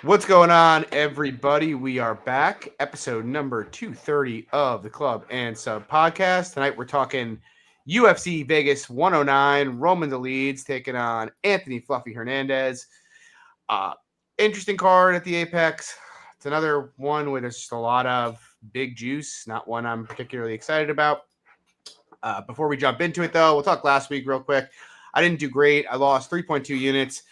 What's going on, everybody? We are back, episode number 230 of the Club and Sub podcast. Tonight we're talking UFC Vegas 109, Roman Dolidze taking on Anthony Fluffy Hernandez. Uh, Interesting card at the Apex. It's another one where there's just a lot of big juice, not one I'm particularly excited about. Before we jump into it, though, we'll talk last week real quick. I didn't do great. I lost 3.2 units.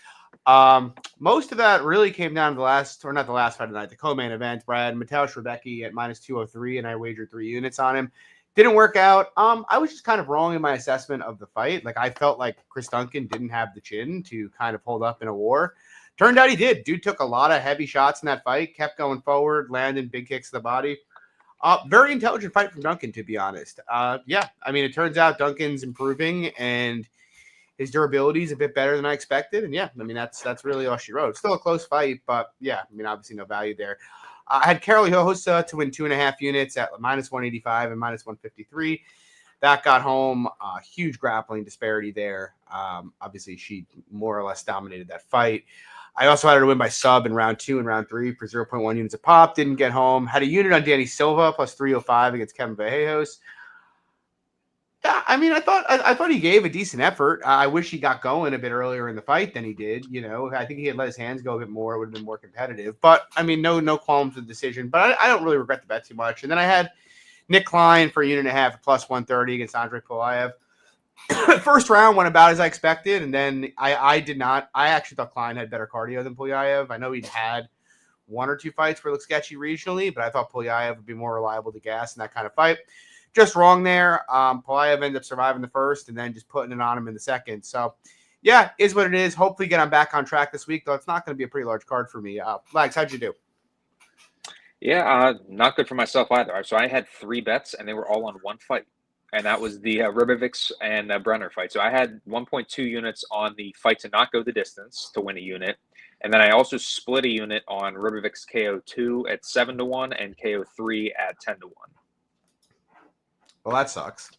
Most of that really came down to the last, or not the last fight of the night, the co-main event. Brad Mateusz Rebecki at minus 203, and I wagered 3 units on him. Didn't work out. I was just kind of wrong in my assessment of the fight. Like, I felt like Chris Duncan didn't have the chin to kind of hold up in a war. Turned out he did. Dude took a lot of heavy shots in that fight, kept going forward, landing big kicks to the body. Very intelligent fight from Duncan, to be honest. Yeah, I mean, it turns out Duncan's improving, and his durability is a bit better than I expected. And yeah, I mean, that's really all she wrote. Still a close fight, but yeah, I mean, obviously no value there. I had Carol Hossa to win 2.5 units at minus 185 and minus 153. That got home. Huge grappling disparity there. Obviously, she more or less dominated that fight. I also had her to win by sub in round 2 and round 3 for 0.1 units a pop. Didn't get home. Had a unit on Danny Silva plus 305 against Kevin Vallejos. Yeah, I mean, I thought he gave a decent effort. I wish he got going a bit earlier in the fight than he did. You know, I think he had let his hands go a bit more. It would have been more competitive. But I mean, no qualms with the decision. But I don't really regret the bet too much. And then I had Nick Klein for a unit and a half at plus 130 against Andrei Polaev. First round went about as I expected, and then I did not. I actually thought Klein had better cardio than Polaev. I know he'd had 1 or 2 fights where it looked sketchy regionally, but I thought Polaev would be more reliable to gas in that kind of fight. Just wrong there. Polaev ended up surviving the first and then just putting it on him in the second. So, yeah, is what it is. Hopefully get him back on track this week, though it's not going to be a pretty large card for me. Lags, how'd you do? Yeah, not good for myself either. So I had 3 bets, and they were all on one fight. And that was the Ribovics and Brenner fight. So I had 1.2 units on the fight to not go the distance to win a unit. And then I also split a unit on Ribovics KO2 at 7-1 and KO3 at 10-1. Well, that sucks.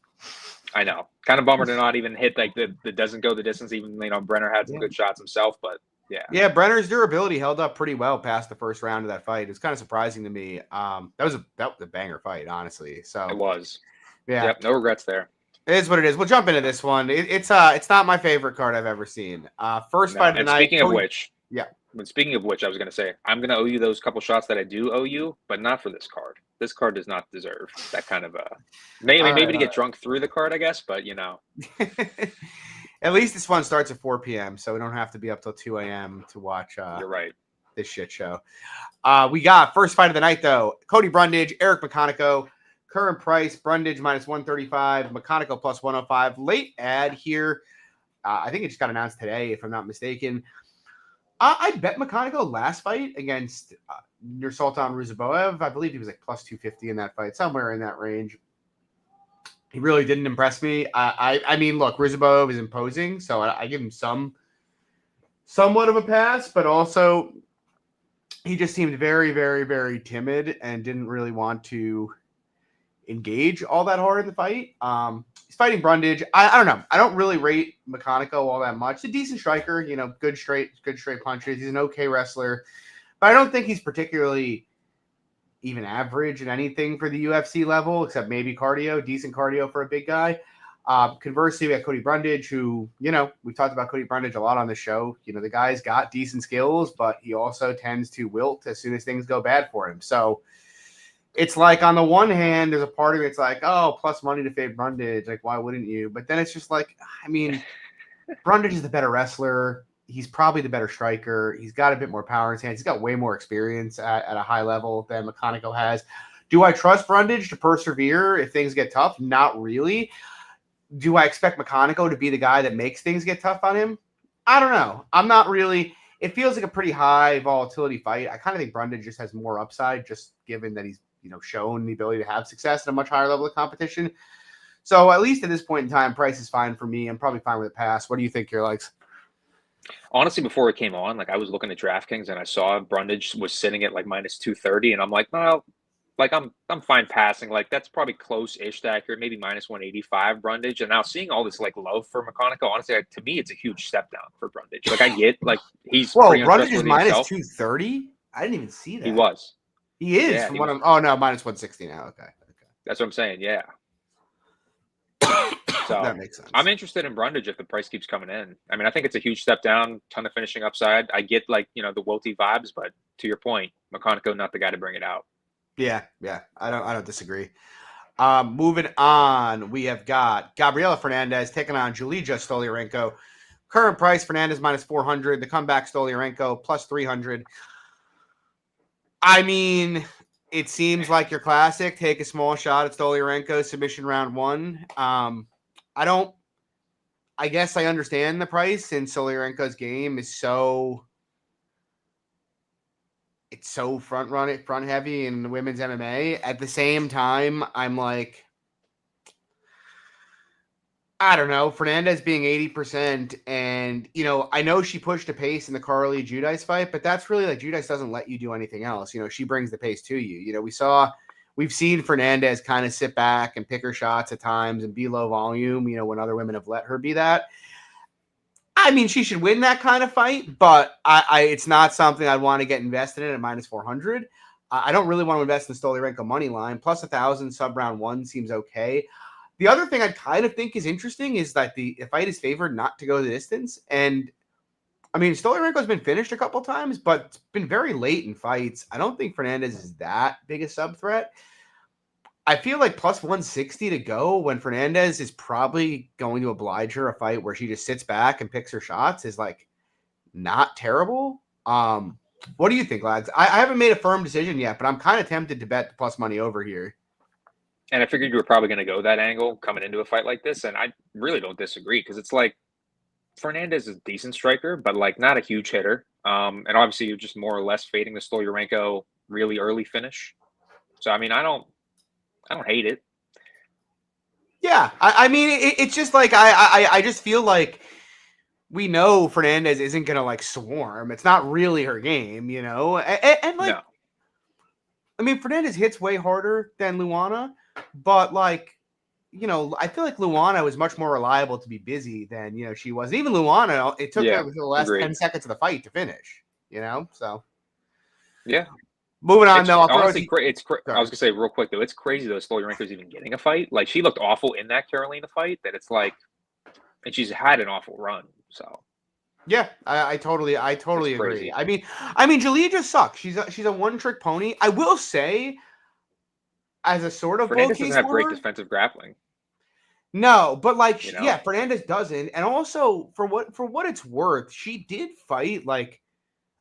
I know. Kind of bummer to not even hit like the doesn't go the distance, even Brenner had some good shots himself, but yeah. Yeah, Brenner's durability held up pretty well past the first round of that fight. It's kind of surprising to me. That was a banger fight, honestly. So it was. Yeah. Yep, no regrets there. It is what it is. We'll jump into this one. It's not my favorite card I've ever seen. First fight of the night. Speaking of which, yeah. Speaking of which, I was going to say, I'm going to owe you those couple shots that I do owe you, but not for this card. This card does not deserve that kind of maybe to get drunk through the card, I guess, but At least this one starts at 4 p.m., so we don't have to be up till 2 a.m. to watch You're right. This shit show. We got first fight of the night, though. Cody Brundage, Eric Meccanico. Current price, Brundage minus 135, Meccanico plus 105. Late ad here. I think it just got announced today, if I'm not mistaken. I bet Meccanico last fight against Nursultan Ruziboev. I believe he was like plus 250 in that fight, somewhere in that range. He really didn't impress me. I mean, look, Ruziboev is imposing, so I give him somewhat of a pass, but also he just seemed very, very, very timid and didn't really want to engage all that hard in the fight. He's fighting Brundage. I don't know. I don't really rate Meccanico all that much. He's a decent striker, good straight punches. He's an okay wrestler, but I don't think he's particularly even average in anything for the UFC level, except maybe cardio, decent cardio for a big guy. Conversely, we have Cody Brundage, who, we've talked about Cody Brundage a lot on the show. The guy's got decent skills, but he also tends to wilt as soon as things go bad for him. So it's like, on the one hand, there's a part of it's like, oh, plus money to fade Brundage. Like, why wouldn't you? But then it's just like, I mean, Brundage is the better wrestler. He's probably the better striker. He's got a bit more power in his hands. He's got way more experience at a high level than Meccanico has. Do I trust Brundage to persevere if things get tough? Not really. Do I expect Meccanico to be the guy that makes things get tough on him? I don't know. I'm not really. It feels like a pretty high volatility fight. I kind of think Brundage just has more upside, just given that he's shown the ability to have success at a much higher level of competition. So at least at this point in time, price is fine for me. I'm probably fine with a pass. What do you think, your likes? Honestly, before it came on, I was looking at DraftKings and I saw Brundage was sitting at minus 230, and I'm like, well, I'm fine passing. That's probably close-ish to accurate, maybe minus 185 Brundage. And now seeing all this love for Meccanico, honestly, to me, it's a huge step down for Brundage. I get he's Brundage is minus 230. I didn't even see that. He was. He is Yeah, from he what was. I'm. Oh no, minus 160 now. Okay. That's what I'm saying. Yeah. So That makes sense. I'm interested in Brundage if the price keeps coming in. I mean, I think it's a huge step down, ton of finishing upside. I get like, the Wilty vibes, but to your point, Meccanico not the guy to bring it out. Yeah. I don't disagree. Moving on, we have got Gabriela Fernandez taking on Dolidze Stoliarenko. Current price, Fernandez minus 400. The comeback, Stoliarenko plus 300. I mean, it seems like your classic. Take a small shot at Stoliarenko, submission round 1. I guess I understand the price since Stoliarenko's game is so front heavy in women's MMA. At the same time, I'm like, I don't know, Fernandez being 80%, and I know she pushed a pace in the Carly Giudice fight, but that's really like Giudice doesn't let you do anything else. She brings the pace to you. We've seen Fernandez kind of sit back and pick her shots at times and be low volume, when other women have let her be that. I mean, she should win that kind of fight, but it's not something I'd want to get invested in at minus 400. I don't really want to invest in the Stoliarenko money line. Plus 1,000 sub round 1 seems okay. The other thing I kind of think is interesting is that the fight is favored not to go the distance. And I mean, Stoliarenko's been finished a couple times, but it's been very late in fights. I don't think Fernandez is that big a sub threat. I feel like plus 160 to go when Fernandez is probably going to oblige her a fight where she just sits back and picks her shots is like not terrible. What do you think, lads? I haven't made a firm decision yet, but I'm kind of tempted to bet the plus money over here. And I figured you were probably going to go that angle coming into a fight like this, and I really don't disagree because it's like Fernandez is a decent striker, but like not a huge hitter. And obviously you're just more or less fading the Stoliarenko really early finish. So I mean, I don't hate it. Yeah, I mean, it's just like I just feel like we know Fernandez isn't gonna like swarm. It's not really her game, and like, no. I mean, Fernandez hits way harder than Luana, but like, I feel like Luana was much more reliable to be busy than she was. Even Luana, it took her the last 10 seconds of the fight to finish. So yeah. Moving on, though. I was gonna say real quick though, it's crazy though. Stoliarenko's even getting a fight. Like she looked awful in that Carolina fight. That it's like, and she's had an awful run. So yeah, I totally agree. I mean, Dolidze just sucks. She's a one trick pony. I will say, as a sort of Fernandez doesn't have great defensive grappling. No, but like yeah, Fernandez doesn't, and also for what it's worth, she did fight like.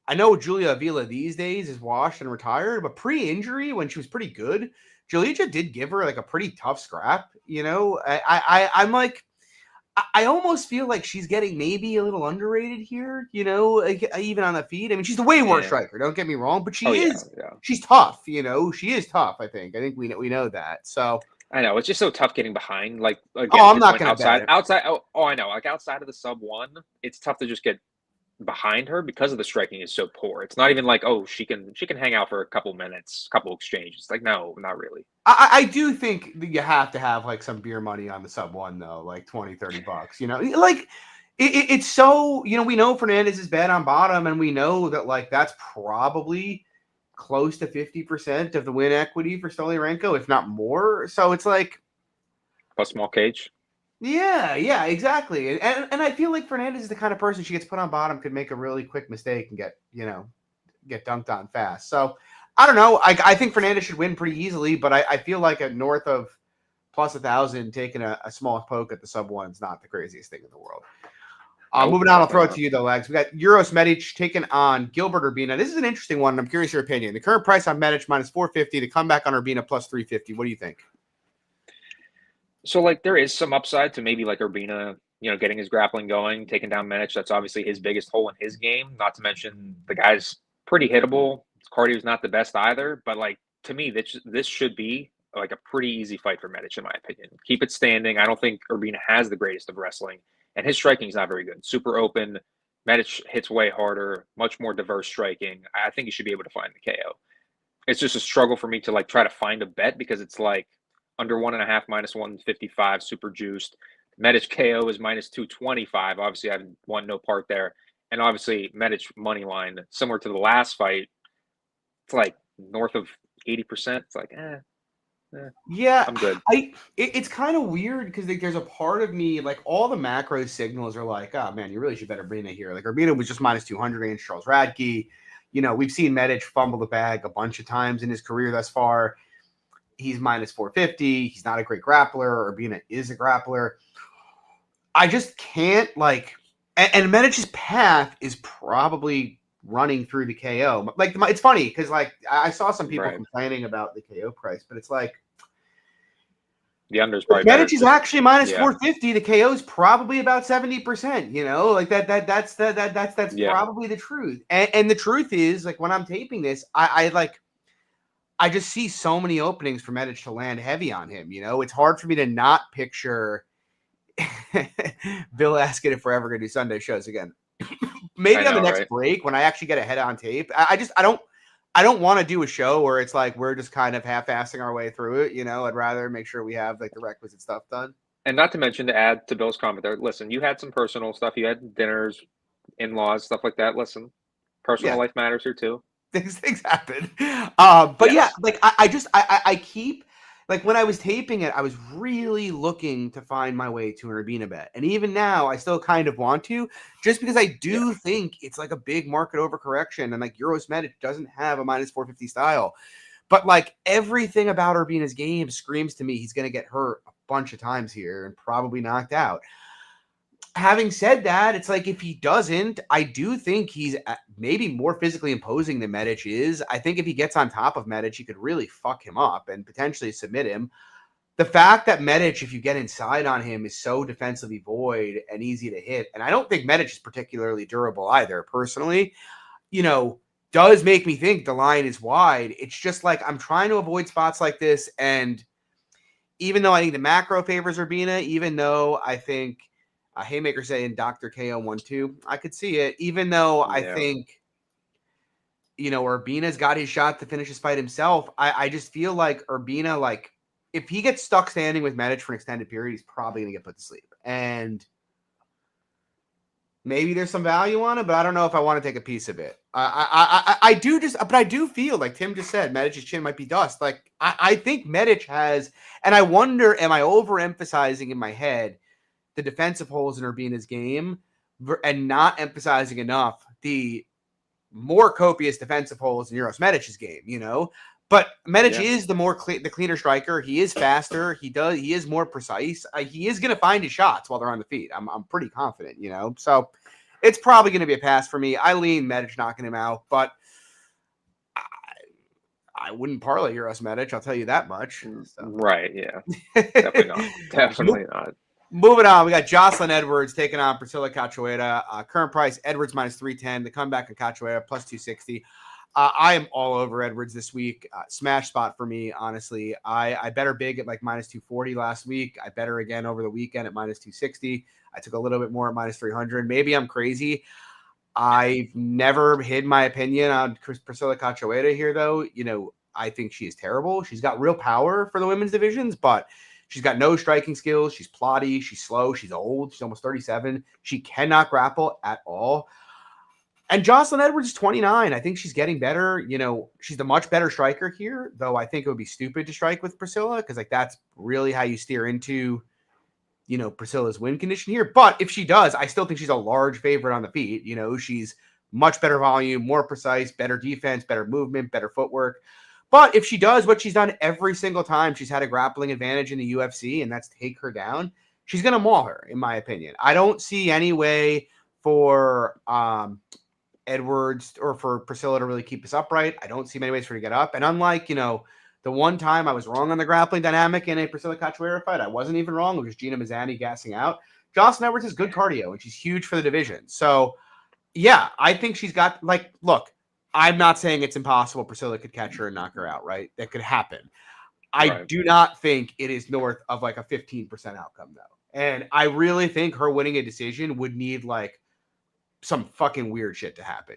I know Julia Avila these days is washed and retired, but pre-injury, when she was pretty good, Dolidze did give her like a pretty tough scrap. I'm like, I almost feel like she's getting maybe a little underrated here. Like, even on the feet. I mean, she's the way worse striker. Don't get me wrong, but she's tough. She is tough. I think we know that. So. I know it's just so tough getting behind. Like, again, I'm not going to outside. Oh, I know. Like outside of the sub 1, it's tough to just get behind her because of the striking is so poor. It's not even like, oh, she can hang out for a couple minutes, couple exchanges. Like, no, not really. I do think that you have to have like some beer money on the sub 1 though, like $20-$30. Like it's so, we know Fernandez is bad on bottom, and we know that like that's probably close to 50% of the win equity for Stoliarenko, if not more. So it's like plus small cage. Yeah, exactly. And I feel like Fernandez is the kind of person she gets put on bottom, could make a really quick mistake and get dunked on fast. So I don't know. I think Fernandez should win pretty easily, but I feel like at north of plus 1,000, taking a small poke at the sub 1 is not the craziest thing in the world. Moving on, I'll throw it to you though, Lags. We got Uros Medic taking on Gilbert Urbina. This is an interesting one, and I'm curious your opinion. The current price on Medic minus 450, to come back on Urbina plus 350. What do you think? So, like, there is some upside to maybe, like, Urbina, getting his grappling going, taking down Menich. That's obviously his biggest hole in his game. Not to mention the guy's pretty hittable. His cardio's not the best either. But, like, to me, this should be, like, a pretty easy fight for Menich, in my opinion. Keep it standing. I don't think Urbina has the greatest of wrestling. And his striking is not very good. Super open. Menich hits way harder. Much more diverse striking. I think he should be able to find the KO. It's just a struggle for me to, like, try to find a bet because it's, like, under 1.5 minus 155, super juiced. Medic KO is minus 225. Obviously, I have won no part there. And obviously, Medic money line, similar to the last fight, it's like north of 80%. It's like, Yeah, I'm good. It's kind of weird because like, there's a part of me, like all the macro signals are like, oh man, you really should bet Urbina here. Like Urbina was just minus 200 against Charles Radke. We've seen Medic fumble the bag a bunch of times in his career thus far. He's minus 450. He's not a great grappler. Urbina is a grappler. I just can't and Medic's path is probably running through the KO. Like it's funny because like I saw some people complaining about the KO price, but it's like the under is probably Medic is actually minus 450. The KO is probably about 70%. Like that's probably the truth. And the truth is like when I'm taping this, I just see so many openings for Medic to land heavy on him. It's hard for me to not picture. Bill asking if we're ever going to do Sunday shows again. Maybe on the next break when I actually get a head on tape. I don't want to do a show where it's like we're just kind of half-assing our way through it. I'd rather make sure we have like the requisite stuff done. And not to mention, to add to Bill's comment there, listen, you had some personal stuff. You had dinners, in-laws, stuff like that. Listen, personal life matters here too. Things happen. But yeah, like I keep. Like when I was taping it, I was really looking to find my way to an Urbina bet. And even now, I still kind of want to, just because I do think it's like a big market overcorrection. And like Euros Medic doesn't have a minus 450 style. But like everything about Urbina's game screams to me he's going to get hurt a bunch of times here and probably knocked out. Having said that, it's like if he doesn't, I do think he's maybe more physically imposing than Medic is. I think if he gets on top of Medic, he could really fuck him up and potentially submit him. The fact that Medic, if you get inside on him, is so defensively void and easy to hit, and I don't think Medic is particularly durable either, personally, does make me think the line is wide. It's just like I'm trying to avoid spots like this, and even though I think the macro favors Urbina, even though I think Haymaker saying Dr. KO 1-2. I could see it, even though I think, Urbina's got his shot to finish his fight himself. I just feel like Urbina, like, if he gets stuck standing with Medic for an extended period, he's probably going to get put to sleep. And maybe there's some value on it, but I don't know if I want to take a piece of it. I do feel like Tim just said, Medic's chin might be dust. Like, I think Medic has, and I wonder, am I overemphasizing in my head the defensive holes in Urbina's game and not emphasizing enough the more copious defensive holes in Euros Medic's game, But Medic is the cleaner striker. He is faster. He is more precise. He is going to find his shots while they're on the feet. I'm pretty confident, So it's probably going to be a pass for me. I lean Medic knocking him out, but I wouldn't parlay Euros Medic. I'll tell you that much. So. Right? Yeah, definitely not. Definitely not. Moving on, we got Jocelyn Edwards taking on Priscilla Cachoeira. Current price, Edwards minus 310. The comeback of Cachoeira plus 260. I am all over Edwards this week. Smash spot for me, honestly. I bet her big at like minus 240 last week. I bet her again over the weekend at minus 260. I took a little bit more at minus 300. Maybe I'm crazy. I've never hid my opinion on Priscilla Cachoeira here, though. I think she is terrible. She's got real power for the women's divisions, but she's got no striking skills. She's plotty. She's slow. She's old. She's almost 37. She cannot grapple at all. And Jocelyn Edwards is 29. I think she's getting better. She's the much better striker here, though I think it would be stupid to strike with Priscilla because, like, that's really how you steer into, Priscilla's win condition here. But if she does, I still think she's a large favorite on the feet. She's much better volume, more precise, better defense, better movement, better footwork. But if she does what she's done every single time she's had a grappling advantage in the UFC, and that's take her down, she's going to maul her, in my opinion. I don't see any way for Edwards or for Priscilla to really keep us upright. I don't see many ways for her to get up. And unlike, the one time I was wrong on the grappling dynamic in a Priscilla Cachoeira fight, I wasn't even wrong. It was Gina Mazzani gassing out. Jocelyn Edwards has good cardio, and she's huge for the division. So, yeah, I think she's got, look, I'm not saying it's impossible Priscilla could catch her and knock her out, right? That could happen. I do not think it is north of like a 15% outcome, though. And I really think her winning a decision would need like some fucking weird shit to happen.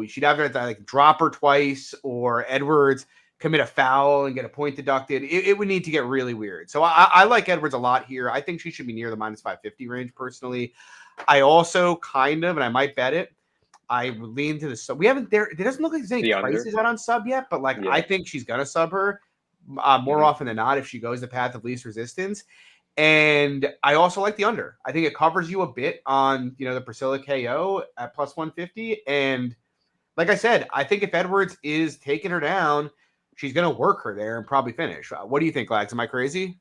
She'd have to like drop her twice or Edwards commit a foul and get a point deducted. It would need to get really weird. So I like Edwards a lot here. I think she should be near the minus 550 range personally. I also kind of, and I might bet it, I would lean to the sub. We haven't there. It doesn't look like there's any The prices out on sub yet, but like Yeah. I think she's gonna sub her more often than not if she goes the path of least resistance. And I also like the under. I think it covers you a bit on the Priscilla KO at plus 150. And like I said, I think if Edwards is taking her down, she's gonna work her there and probably finish. What do you think, Lags? Am I crazy?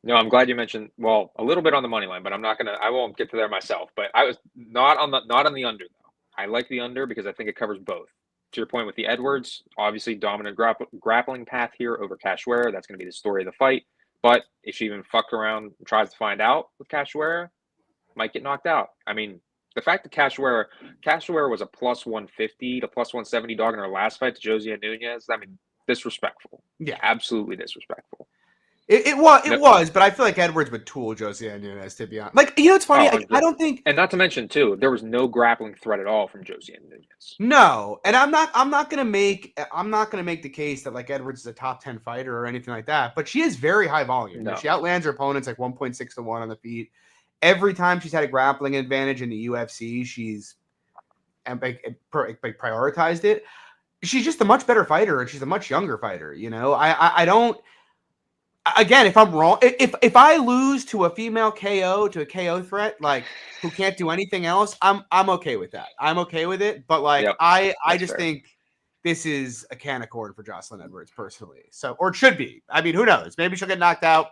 No, I'm glad you mentioned a little bit on the money line, but I won't get to there myself. But I was not on the under though. I like the under because I think it covers both. To your point with the Edwards, obviously dominant grappling path here over Cachoeira. That's going to be the story of the fight. But if she even fucks around and tries to find out with Cachoeira, might get knocked out. I mean, the fact that Cachoeira was a plus 150 to plus 170 dog in her last fight to Josie Nunez, I mean, disrespectful. Yeah, absolutely disrespectful. It was, but I feel like Edwards would tool Josie Nunez, to be honest. Like, it's funny. I don't think, and not to mention too, there was no grappling threat at all from Josie Nunez. No, and I'm not gonna make the case that like Edwards is a top 10 fighter or anything like that. But she is very high volume. No. She outlands her opponents like 1.6 to 1 on the feet. Every time she's had a grappling advantage in the UFC, she's prioritized it. She's just a much better fighter, and she's a much younger fighter. I don't. Again, if I'm wrong, if I lose to a female KO, to a KO threat, like who can't do anything else, I'm okay with that. I'm okay with it. But like, yep, I just think this is a can of corn for Jocelyn Edwards personally. So, or it should be. I mean, who knows? Maybe she'll get knocked out.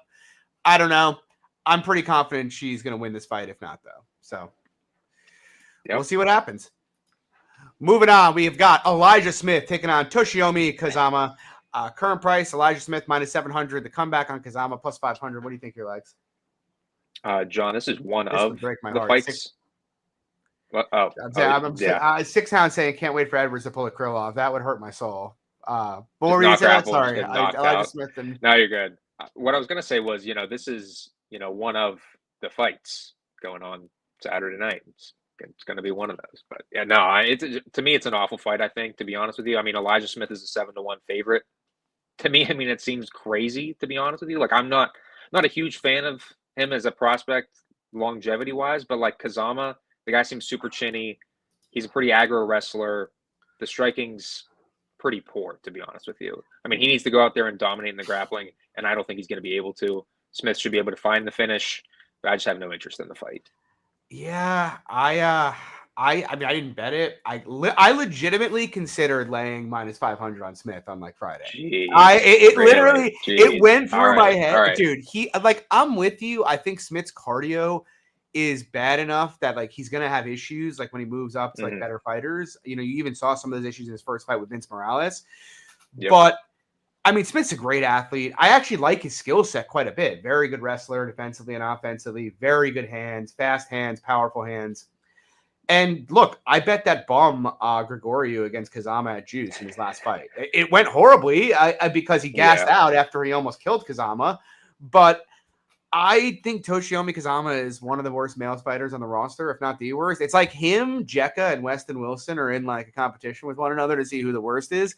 I don't know. I'm pretty confident she's going to win this fight. If not, though, so we'll see what happens. Moving on, we have got Elijah Smith taking on Toshiomi Kazama. Current price, Elijah Smith minus 700. The comeback on Kazama plus 500. What do you think your legs? John, this is one of break my the heart. fights. I'm 6 hounds saying can't wait for Edwards to pull a krill off. That would hurt my soul. But what were you saying? Sorry, Elijah Smith. No, you're good. What I was going to say was, this is, one of the fights going on Saturday night. It's going to be one of those. But yeah, no, to me, it's an awful fight, I think, to be honest with you. I mean, Elijah Smith is a 7-1 favorite. To me, I mean, it seems crazy, to be honest with you. Like, I'm not a huge fan of him as a prospect longevity-wise, but like Kazama, the guy seems super chinny. He's a pretty aggro wrestler. The striking's pretty poor, to be honest with you. I mean, he needs to go out there and dominate in the grappling, and I don't think he's going to be able to. Smith should be able to find the finish, but I just have no interest in the fight. Yeah, I mean, I didn't bet it. I legitimately considered laying minus 500 on Smith on like Friday. Jeez, it went through my head, dude. I'm with you. I think Smith's cardio is bad enough that like he's gonna have issues like when he moves up to like better fighters. You even saw some of those issues in his first fight with Vince Morales. Yep. But I mean, Smith's a great athlete. I actually like his skill set quite a bit. Very good wrestler, defensively and offensively. Very good hands, fast hands, powerful hands. And look, I bet that bum Gregorio against Kazama at Juice in his last fight. It went horribly because he gassed out after he almost killed Kazama. But I think Toshiomi Kazama is one of the worst male fighters on the roster, if not the worst. It's like him, Jekka, and Weston Wilson are in like a competition with one another to see who the worst is.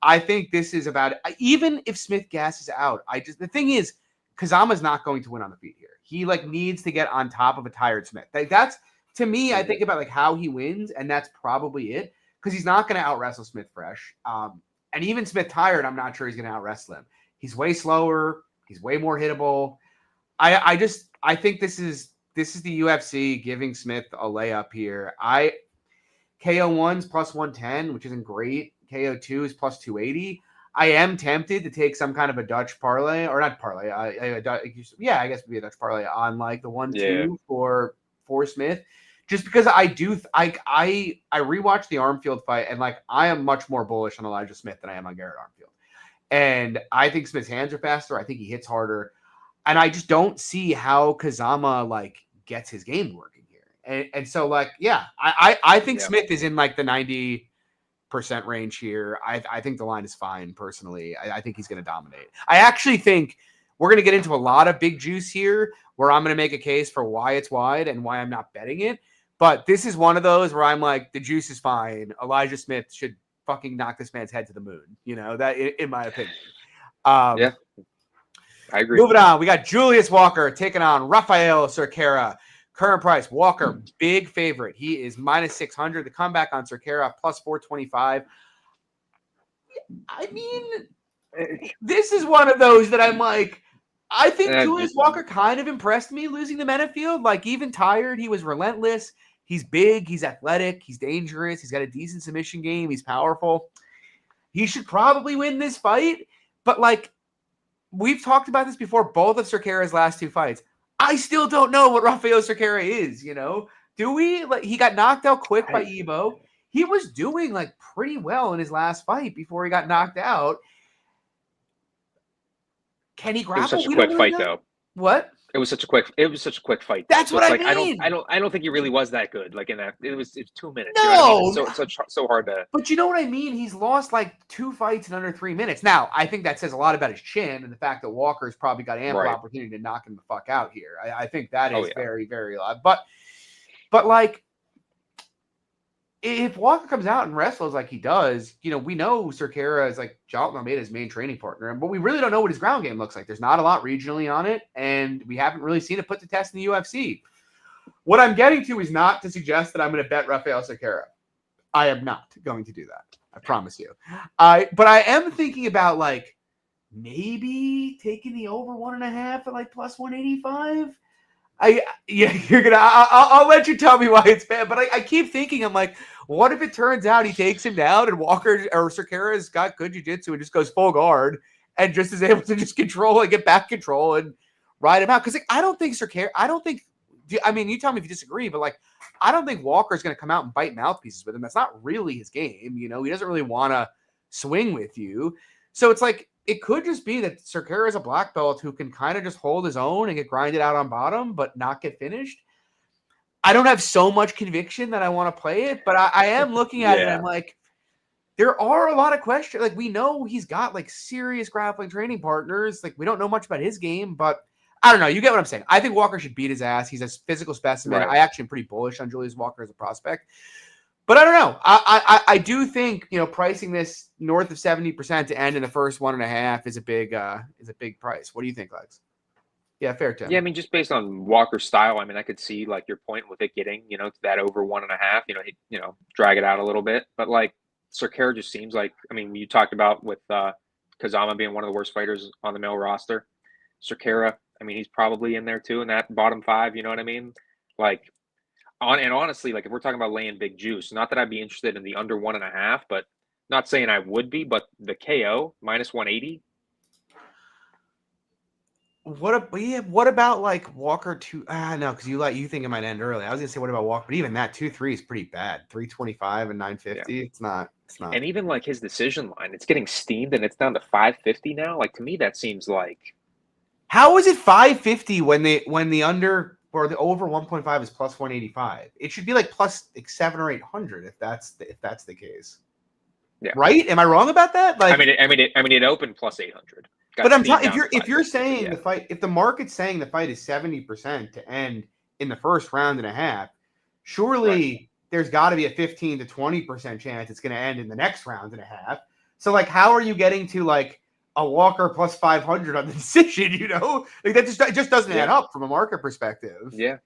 I think this is about even if Smith gasses out. The thing is, Kazama's not going to win on the feet here. He like needs to get on top of a tired Smith. Like that's to me. I think about like how he wins, and that's probably it because he's not going to out wrestle Smith fresh. And even Smith tired, I'm not sure he's going to out wrestle him. He's way slower. He's way more hittable. I think this is the UFC giving Smith a layup here. KO1's plus 110, which isn't great. KO2 is plus 280. I am tempted to take some kind of a Dutch parlay, or not parlay. I guess it'd be a Dutch parlay on like the 1-2 for Smith, just because I rewatched the Armfield fight and like I am much more bullish on Elijah Smith than I am on Garrett Armfield, and I think Smith's hands are faster. I think he hits harder, and I just don't see how Kazama like gets his game working here. And so like I think Smith is in like the 90% range here. I think the line is fine personally. I think he's going to dominate. I actually think we're going to get into a lot of big juice here where I'm going to make a case for why it's wide and why I'm not betting it. But this is one of those where I'm like, the juice is fine. Elijah Smith should fucking knock this man's head to the moon. That in my opinion. I agree. Moving on. We got Julius Walker taking on Rafael Cerqueira. Current price, Walker, big favorite. He is -600. The comeback on Cerqueira, +425. I mean, this is one of those that I'm like, I think Julius Walker kind of impressed me losing the Menafield. Like, even tired, he was relentless. He's big. He's athletic. He's dangerous. He's got a decent submission game. He's powerful. He should probably win this fight. But, like, we've talked about this before, both of Cerqueira's last 2 fights. I still don't know what Rafael Cerqueira is, you know? Do we? Like, he got knocked out quick by Ebo. He was doing, like, pretty well in his last fight before he got knocked out. Can he grapple? It was such a quick fight, though. What? It was such a quick fight. That's what I mean. I don't think he really was that good. Like in that, it's 2 minutes. No, you know what I mean? It's so hard to. But you know what I mean? He's lost like 2 fights in under 3 minutes. Now, I think that says a lot about his chin and the fact that Walker's probably got ample opportunity to knock him the fuck out here. I think that is very, very loud. But like, if Walker comes out and wrestles like he does, you know, we know Cerqueira is like Jalton Almeida's main training partner, but we really don't know what his ground game looks like. There's not a lot regionally on it, and we haven't really seen it put to test in the UFC. What I'm getting to is not to suggest that I'm going to bet Rafael Cerqueira. I am not going to do that. I promise you. But I am thinking about like maybe taking the over 1.5 at like +185. I'll let you tell me why it's bad, but I keep thinking, I'm like, what if it turns out he takes him down and Walker or Cerqueira's got good jiu-jitsu and just goes full guard and just is able to just control and get back control and ride him out? Because like, I don't think Cerqueira, I mean, you tell me if you disagree, but like, I don't think Walker's going to come out and bite mouthpieces with him. That's not really his game. You know, he doesn't really want to swing with you. So it's like, it could just be that Cerqueira is a black belt who can kind of just hold his own and get grinded out on bottom, but not get finished. I don't have so much conviction that I want to play it, but I am looking at it and I'm like, there are a lot of questions. Like, we know he's got like serious grappling training partners. Like, we don't know much about his game, but I don't know. You get what I'm saying. I think Walker should beat his ass. He's a physical specimen. Right. I actually am pretty bullish on Julius Walker as a prospect. But I don't know. I do think, you know, pricing this north of 70% to end in the first 1.5 is a big price. What do you think, Lex? Yeah, fair, Tim. Yeah, I mean, just based on Walker's style, I mean, I could see like your point with it getting, you know, to that over 1.5. You know, drag it out a little bit. But like Cerqueira just seems like, I mean, you talked about with Kazama being one of the worst fighters on the male roster. Cerqueira, I mean, he's probably in there too in that bottom 5. You know what I mean? Like. And honestly, like if we're talking about laying big juice, not that I'd be interested in the under 1.5, but not saying I would be, but the KO -180. What about like Walker 2? No, because you think it might end early. I was gonna say what about Walker, but even that 2-3 is pretty bad. 325 and 950. Yeah. It's not. And even like his decision line, it's getting steamed and it's down to 550 now. Like to me, that seems like. How is it 550 when the under or the over 1.5 is +185? It should be like plus like 700 or 800 if that's the case. Yeah. Right? Am I wrong about that? Like, I mean, it opened +800. But I'm talking if you're saying the fight, if the market's saying the fight is 70% to end in the first round and a half, surely there's got to be a 15 to 20% chance it's going to end in the next round and a half. So like, how are you getting to like a Walker +500 on the decision? You know, like that just doesn't add up from a market perspective. Yeah,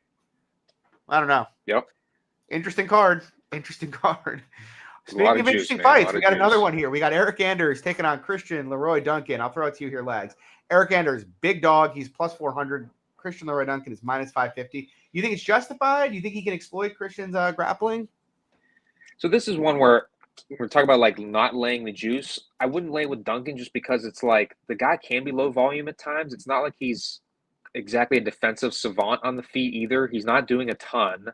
I don't know. Yep. Interesting card. Speaking of interesting fights, we got another one here. We got Eric Anders taking on Christian Leroy Duncan. I'll throw it to you here, Lags. Eric Anders, big dog. He's +400. Christian Leroy Duncan is -550. You think it's justified? You think he can exploit Christian's grappling? So this is one where we're talking about like not laying the juice. I wouldn't lay with Duncan just because it's like the guy can be low volume at times. It's not like he's exactly a defensive savant on the feet either. He's not doing a ton.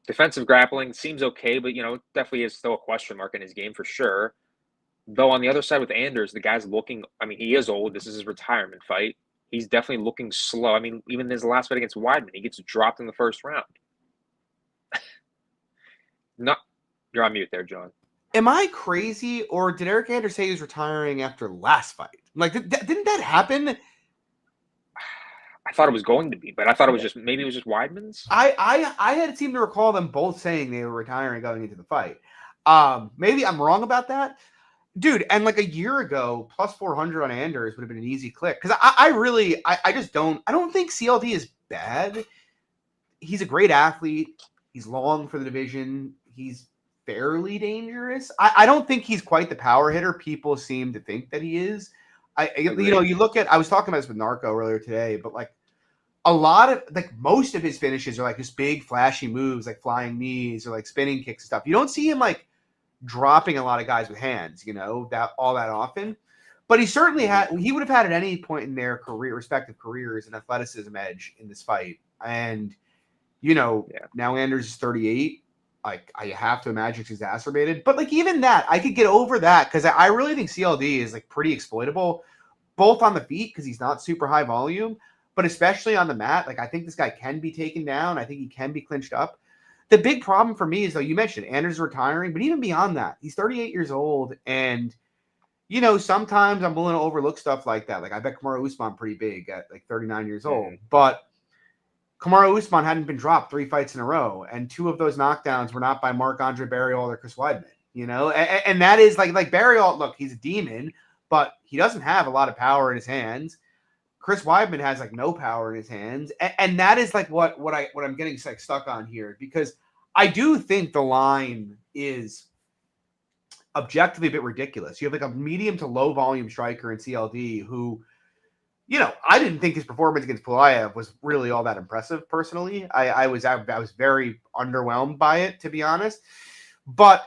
Defensive grappling seems okay, but, you know, definitely is still a question mark in his game for sure. Though on the other side with Anders, the guy's looking, I mean, he is old. This is his retirement fight. He's definitely looking slow. I mean, even his last fight against Weidman, he gets dropped in the first round. No, you're on mute there, John. Am I crazy, or did Eric Anders say he was retiring after last fight? Like, didn't that happen? I thought it was going to be, but I thought it was just maybe it was just Weidman's. I had seemed to recall them both saying they were retiring going into the fight. Maybe I'm wrong about that, dude. And like a year ago, +400 on Anders would have been an easy click because I don't think CLD is bad. he's a great athlete. He's long for the division. He's fairly dangerous. I don't think he's quite the power hitter people seem to think that he is. You look at, I was talking about this with Narco earlier today, but like a lot of, like most of his finishes are like just big flashy moves, like flying knees or like spinning kicks and stuff. You don't see him like dropping a lot of guys with hands, that all that often. But he certainly he would have had at any point in their respective careers an athleticism edge in this fight. And, now Anders is 38. Like, I have to imagine it's exacerbated. But, like, even that, I could get over that because I really think CLD is, like, pretty exploitable, both on the feet because he's not super high volume, but especially on the mat. Like, I think this guy can be taken down. I think he can be clinched up. The big problem for me is, though, you mentioned Anders retiring, but even beyond that, he's 38 years old, and sometimes I'm willing to overlook stuff like that. Like, I bet Kamaru Usman pretty big at, like, 39 years old. But Kamaru Usman hadn't been dropped 3 fights in a row, and 2 of those knockdowns were not by Marc-Andre Barriault or Chris Weidman, And that is, like Barriault, look, he's a demon, but he doesn't have a lot of power in his hands. Chris Weidman has, like, no power in his hands. And that is, like, what I'm getting, like, stuck on here, because I do think the line is objectively a bit ridiculous. You have like a medium to low volume striker in CLD who, I didn't think his performance against Pulaev was really all that impressive personally. I was very underwhelmed by it, to be honest. But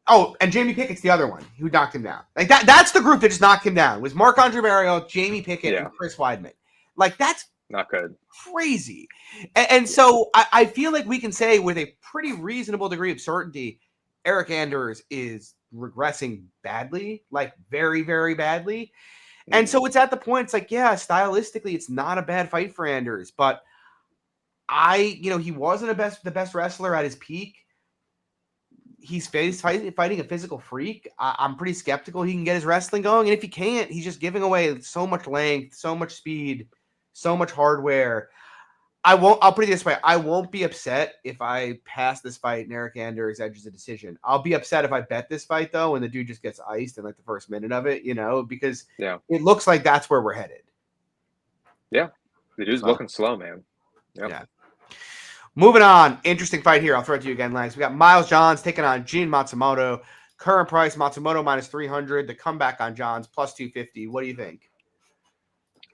and Jamie Pickett's the other one who knocked him down. Like that's the group that just knocked him down. Was Marc-Andre Barriault, Jamie Pickett, and Chris Weidman. Like that's not good. Crazy. And so I feel like we can say with a pretty reasonable degree of certainty, Eryk Anders is regressing badly, like very, very badly. And so it's at the point, it's like, yeah, stylistically, it's not a bad fight for Anders, but he wasn't the best wrestler at his peak. He's fighting a physical freak. I'm pretty skeptical he can get his wrestling going. And if he can't, he's just giving away so much length, so much speed, so much hardware. I'll put it this way. I won't be upset if I pass this fight and Eryk Anders edges a decision. I'll be upset if I bet this fight, though, and the dude just gets iced in like the first minute of it, because it looks like that's where we're headed. Yeah. The dude's looking slow, man. Yep. Yeah. Moving on. Interesting fight here. I'll throw it to you again, Langs. We got Miles Johns taking on Gene Matsumoto. Current price, Matsumoto minus 300. The comeback on Johns plus 250. What do you think?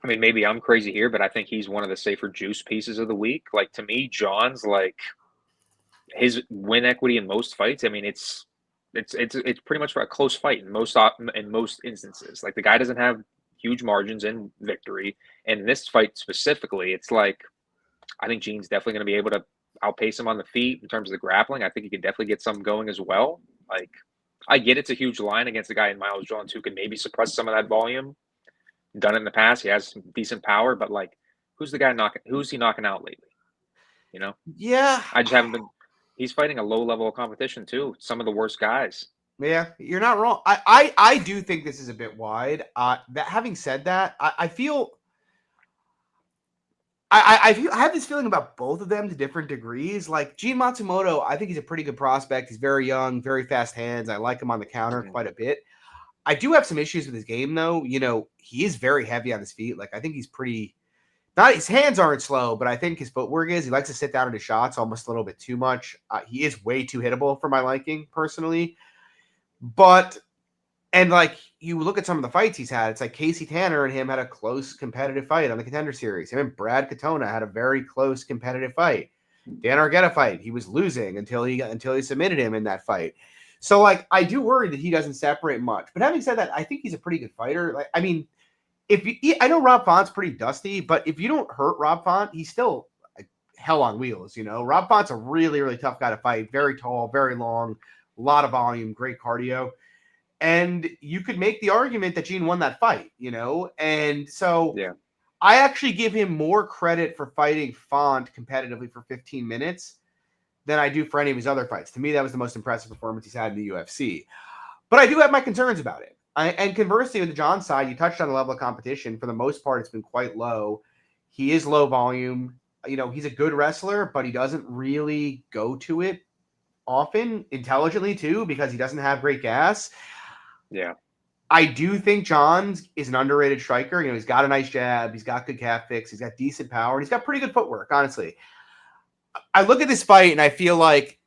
I mean, maybe I'm crazy here, but I think he's one of the safer juice pieces of the week. Like, to me, John's like his win equity in most fights. I mean, it's pretty much for a close fight in most instances. Like, the guy doesn't have huge margins in victory, and in this fight specifically, it's like I think Gene's definitely going to be able to outpace him on the feet in terms of the grappling. I think he could definitely get something going as well. Like, I get it's a huge line against a guy in Miles Johns who can maybe suppress some of that volume. Done it in the past. He has some decent power, but like, who's he knocking out lately? Yeah. I just haven't been. He's fighting a low level of competition too. Some of the worst guys. Yeah, you're not wrong. I do think this is a bit wide. Having said that, I feel I have this feeling about both of them to different degrees. Like Gene Matsumoto, I think he's a pretty good prospect. He's very young, very fast hands. I like him on the counter quite a bit. I do have some issues with his game, though. He is very heavy on his feet. Like, I think he's pretty – not his hands aren't slow, but I think his footwork is. He likes to sit down at his shots almost a little bit too much. He is way too hittable for my liking, personally. But – and, like, you look at some of the fights he's had. It's like Casey Tanner and him had a close competitive fight on the Contender Series. Him and Brad Katona had a very close competitive fight. Dan Argueta fight, he was losing until he submitted him in that fight. So, like, I do worry that he doesn't separate much. But having said that, I think he's a pretty good fighter. Like, I mean, I know Rob Font's pretty dusty, but if you don't hurt Rob Font, he's still like, hell on wheels, Rob Font's a really, really tough guy to fight. Very tall, very long, a lot of volume, great cardio. And you could make the argument that Gene won that fight, And so I actually give him more credit for fighting Font competitively for 15 minutes than I do for any of his other fights. To me, that was the most impressive performance he's had in the UFC. But I do have my concerns about it. And conversely, with the John side, you touched on the level of competition. For the most part, it's been quite low. He is low volume. He's a good wrestler, but he doesn't really go to it often, intelligently too, because he doesn't have great gas. Yeah. I do think Johns is an underrated striker. He's got a nice jab. He's got good calf fix. He's got decent power. And he's got pretty good footwork, honestly. I look at this fight and I feel like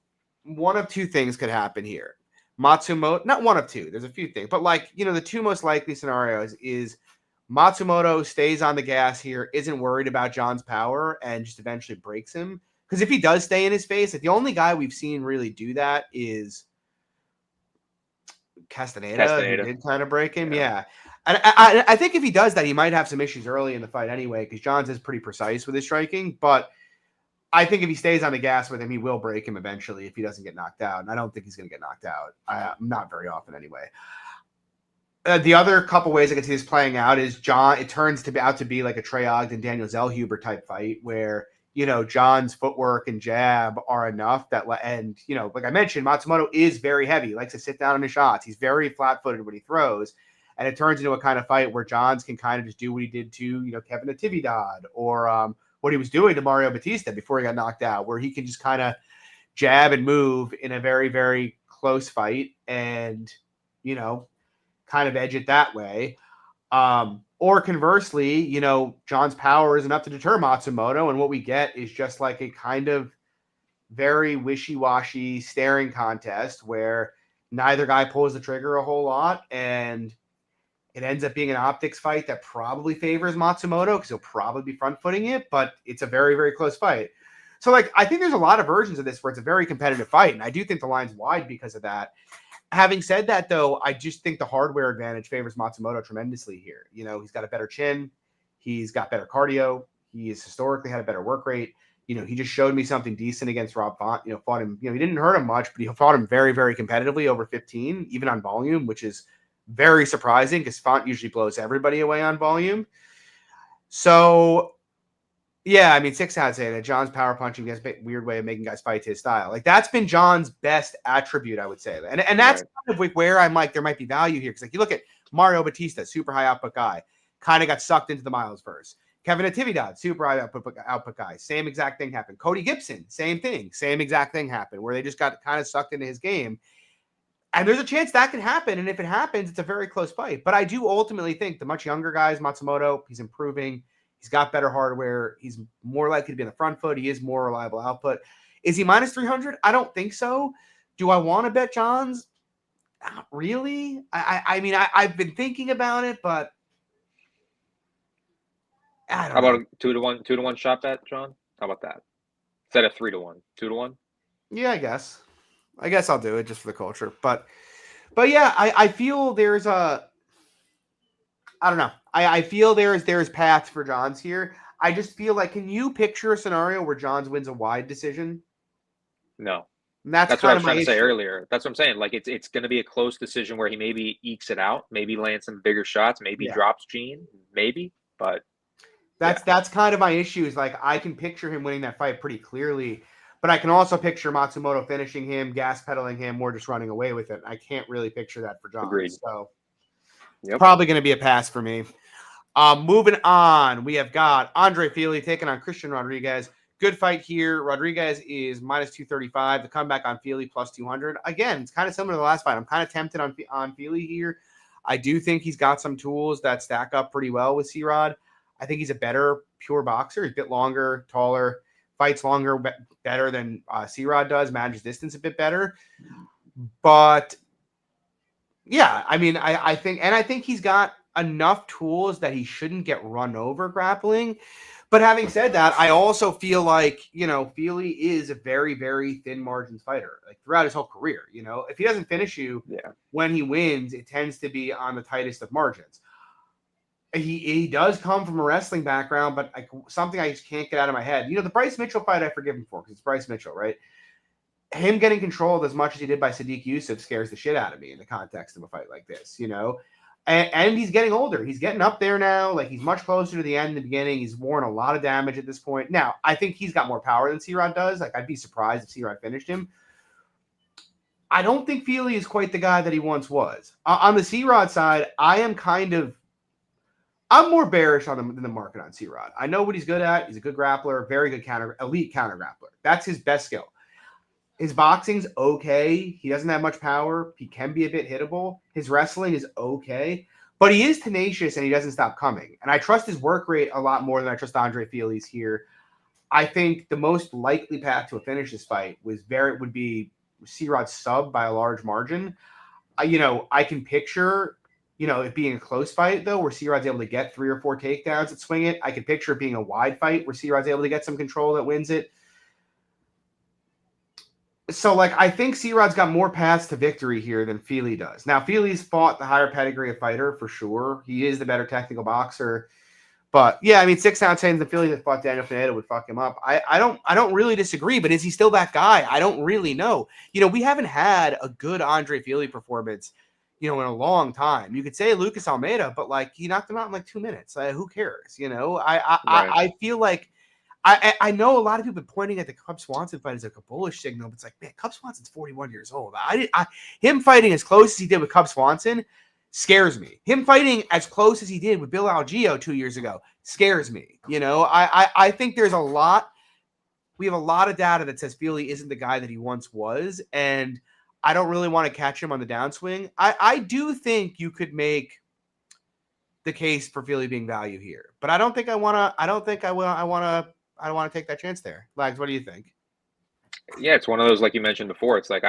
one of two things could happen here. Matsumoto, not one of two, there's a few things, but the two most likely scenarios is Matsumoto stays on the gas here, isn't worried about John's power, and just eventually breaks him. Because if he does stay in his face, the only guy we've seen really do that is Castaneda, who did kind of break him. Yeah. And I think if he does that, he might have some issues early in the fight anyway, because Johns is pretty precise with his striking. But I think if he stays on the gas with him, he will break him eventually if he doesn't get knocked out. And I don't think he's going to get knocked out. Not very often anyway. The other couple ways I can see this playing out is it turns out to be like a Trey Ogden, Daniel Zellhuber type fight where, John's footwork and jab are enough that, and, like I mentioned, Matsumoto is very heavy. He likes to sit down on his shots. He's very flat-footed when he throws. And it turns into a kind of fight where Johns can kind of just do what he did to, Kevin Natividad or what he was doing to Mario Batista before he got knocked out, where he can just kind of jab and move in a very, very close fight and, kind of edge it that way. Or conversely, John's power is enough to deter Matsumoto, and what we get is just like a kind of very wishy-washy staring contest where neither guy pulls the trigger a whole lot, and it ends up being an optics fight that probably favors Matsumoto because he'll probably be front-footing it, but it's a very, very close fight. So, I think there's a lot of versions of this where it's a very competitive fight, and I do think the line's wide because of that. Having said that, though, I just think the hardware advantage favors Matsumoto tremendously here. He's got a better chin. He's got better cardio. He has historically had a better work rate. He just showed me something decent against Rob Font. Fought him, he didn't hurt him much, but he fought him very, very competitively over 15, even on volume, which is very surprising because Font usually blows everybody away on volume. So, yeah, 6 out say that John's power punching has a weird way of making guys fight his style. That's been John's best attribute, I would say. And that's kind of where I'm like, there might be value here. Because you look at Mario Batista, super high output guy, kind of got sucked into the Miles verse. Kevin Natividad, super high output guy. Same exact thing happened. Cody Gibson, same thing. Same exact thing happened where they just got kind of sucked into his game. And there's a chance that can happen. And if it happens, it's a very close fight. But I do ultimately think the much younger guys, Matsumoto, he's improving. He's got better hardware. He's more likely to be on the front foot. He is more reliable output. Is he minus 300? I don't think so. Do I want to bet Johns? Not really. I've been thinking about it, but I don't know. How about a 2-to-1 shot bet, John? How about that? Instead of 3-to-1, 2-to-1? Yeah, I guess I'll do it just for the culture. But yeah, I feel there's I don't know. I feel there's paths for Johns here. I just feel like, can you picture a scenario where Johns wins a wide decision? No. And that's what I was trying to say earlier. That's what I'm saying. Like it's going to be a close decision where he maybe ekes it out, maybe lands some bigger shots, maybe drops Gene, maybe. But that's kind of my issue. Is like I can picture him winning that fight pretty clearly, but I can also picture Matsumoto finishing him, gas pedaling him, or just running away with it. I can't really picture that for Johns. Agreed. So it's probably going to be a pass for me. Moving on, we have got Andre Fili taking on Christian Rodriguez. Good fight here. Rodriguez is minus 235. The comeback on Fili plus 200. Again, it's kind of similar to the last fight. I'm kind of tempted on Fili here. I do think he's got some tools that stack up pretty well with C-Rod. I think he's a better pure boxer. He's a bit longer, taller, fights longer, better than C-Rod does, manages distance a bit better. But yeah, I think he's got enough tools that he shouldn't get run over grappling. But having said that, I also feel like, Fili is a very, very thin margins fighter, like throughout his whole career. If he doesn't finish you when he wins, it tends to be on the tightest of margins. He does come from a wrestling background, but something I just can't get out of my head. The Bryce Mitchell fight I forgive him for because it's Bryce Mitchell, right? Him getting controlled as much as he did by Sadiq Yusuf scares the shit out of me in the context of a fight like this, And he's getting older. He's getting up there now. Like, he's much closer to the end than the beginning. He's worn a lot of damage at this point. Now, I think he's got more power than C-Rod does. Like, I'd be surprised if C-Rod finished him. I don't think Fili is quite the guy that he once was. On the C-Rod side, I'm more bearish on him than the market on C-Rod. I know what he's good at. He's a good grappler, very good elite counter grappler. That's his best skill. His boxing's okay. He doesn't have much power. He can be a bit hittable. His wrestling is okay. But he is tenacious and he doesn't stop coming. And I trust his work rate a lot more than I trust Andre Fili's here. I think the most likely path to a finish this fight would be C-Rod's sub by a large margin. I can picture, it being a close fight, though, where C-Rod's able to get 3 or 4 takedowns that swing it. I can picture it being a wide fight where C-Rod's able to get some control that wins it. So, I think C-Rod's got more paths to victory here than Fili does. Now, Fili's fought the higher pedigree of fighter, for sure. He is the better technical boxer. But, yeah, I mean, 6 ounce saying the Fili that fought Daniel Fernandez would fuck him up. I don't really disagree, but is he still that guy? I don't really know. We haven't had a good Andre Fili performance, in a long time. You could say Lucas Almeida, but, he knocked him out in, 2 minutes. Who cares, I feel like I know a lot of people pointing at the Cub Swanson fight as a bullish signal, but it's like, man, Cub Swanson's 41 years old. Him fighting as close as he did with Cub Swanson scares me. Him fighting as close as he did with Bill Algeo 2 years ago scares me. I think we have a lot of data that says Fili isn't the guy that he once was, and I don't really want to catch him on the downswing. I do think you could make the case for Fili being value here, but I don't think I want to take that chance there. Lags, what do you think? Yeah, it's one of those, like you mentioned before. It's like,